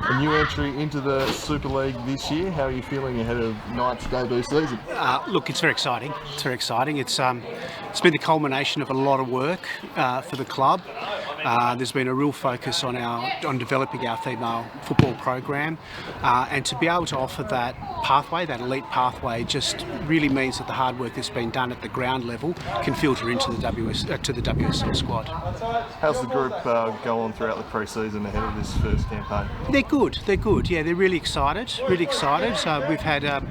A new entry into the Super League this year. How are you feeling ahead of Knights' debut season? Look, it's very exciting. It's very exciting. It's been the culmination of a lot of work for the club. There's been a real focus on developing our female football program, and to be able to offer that pathway, that elite pathway, just really means that the hard work that's been done at the ground level can filter into the WSL squad. How's the group go on throughout the pre-season ahead of this first campaign? They're good. They're good. Yeah, they're really excited. Really excited. We've had a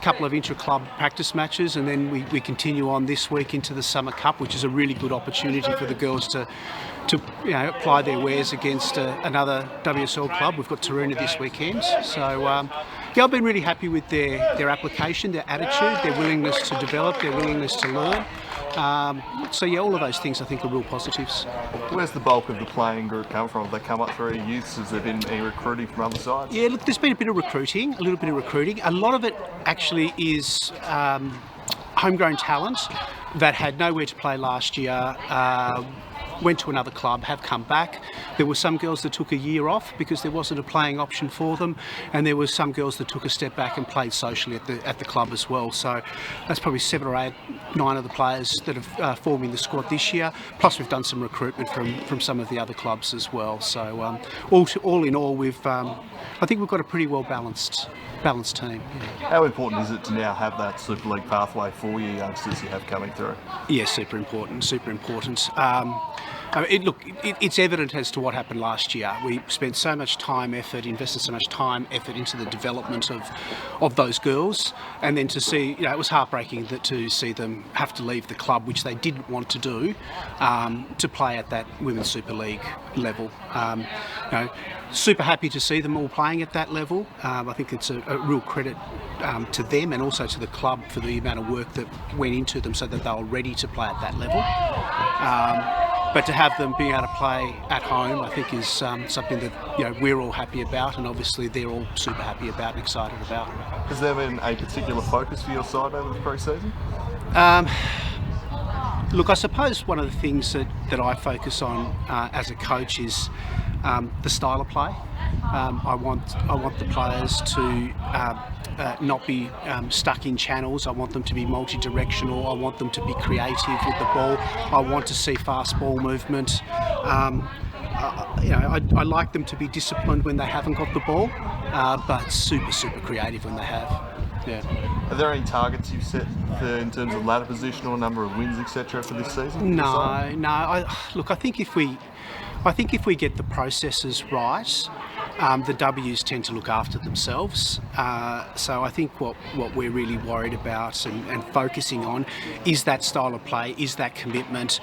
couple of intra-club practice matches, and then we continue on this week into the Summer Cup, which is a really good opportunity for the girls to apply their wares against another WSL club. We've got Taroona this weekend. So I've been really happy with their application, their attitude, their willingness to develop, their willingness to learn. All of those things I think are real positives. Where's the bulk of the playing group come from? Have they come up through youths? Has there been any recruiting from other sides? Yeah, look, there's been a little bit of recruiting. A lot of it actually is homegrown talent that had nowhere to play last year, went to another club, have come back. There were some girls that took a year off because there wasn't a playing option for them, and there were some girls that took a step back and played socially at the club as well. So that's probably 7 or 8, 9 of the players that have forming the squad this year. Plus we've done some recruitment from some of the other clubs as well. So all in all, I think we've got a pretty well balanced team. Yeah. How important is it to now have that Super League pathway for you youngsters you have coming through? Yeah, super important. It's evident as to what happened last year. We spent so much time, effort, invested so much time, effort into the development of those girls, and then to see, it was heartbreaking to see them have to leave the club, which they didn't want to do, to play at that Women's Super League level. Super happy to see them all playing at that level. I think it's a real credit to them and also to the club for the amount of work that went into them so that they were ready to play at that level. But to have them being able to play at home, I think is something that we're all happy about, and obviously they're all super happy about and excited about. Has there been a particular focus for your side over the pre-season? Look, I suppose one of the things that I focus on as a coach is the style of play. I want the players to not be stuck in channels. I want them to be multi-directional. I want them to be creative with the ball. I want to see fast ball movement. I like them to be disciplined when they haven't got the ball, but super creative when they have. Yeah. Are there any targets you've set in terms of ladder position or number of wins, etc., for this season? No. I think if we get the processes right, the W's tend to look after themselves. So I think what we're really worried about and focusing on is that style of play, is that commitment,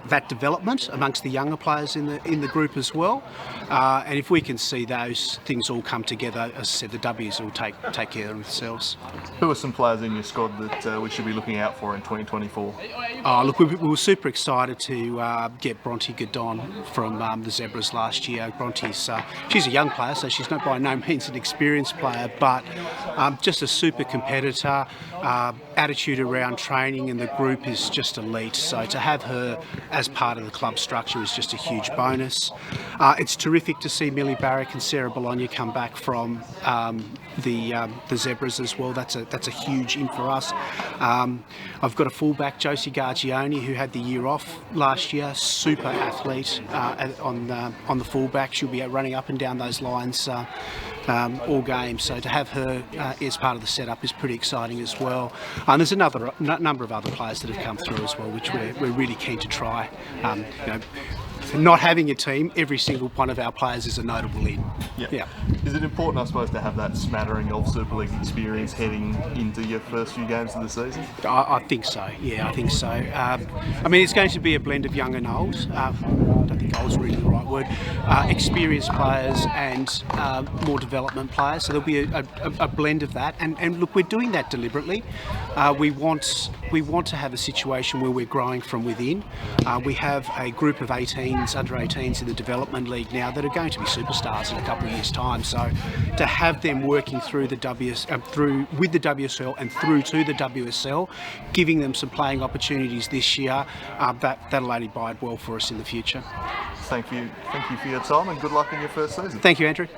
that development amongst the younger players in the group as well. And if we can see those things all come together, as I said, the W's will take care of themselves. Who are some players in your squad that we should be looking out for in 2024? Look, we were super excited to get Bronte Gadon from the Zebras last year. Bronte's she's a young player, so she's not by no means an experienced player, but just a super competitor. Attitude around training and the group is just elite. So to have her as part of the club structure is just a huge bonus. It's terrific to see Millie Barrick and Sarah Bolonja come back from the Zebras as well. That's a huge in for us. I've got a fullback, Josie Gargioni, who had the year off last year. Super athlete on the fullback. She'll be running up and down those lines all game. So to have her as part of the setup is pretty exciting as well. And there's another number of other players that have come through as well, which we're really keen to try. Not having a team, every single one of our players is a notable in. Yeah. Is it important, I suppose, to have that smattering of Super League experience heading into your first few games of the season? I think so. Yeah, I think so. It's going to be a blend of young and old. I don't think old's really the right word. Experienced players and more development players. So there'll be a blend of that. And look, we're doing that deliberately. We want to have a situation where we're growing from within. We have a group of under 18s in the development league now that are going to be superstars in a couple of years' time. So to have them working through with the WSL and through to the WSL, giving them some playing opportunities this year, that'll only bode well for us in the future. Thank you for your time and good luck in your first season. Thank you, Andrew.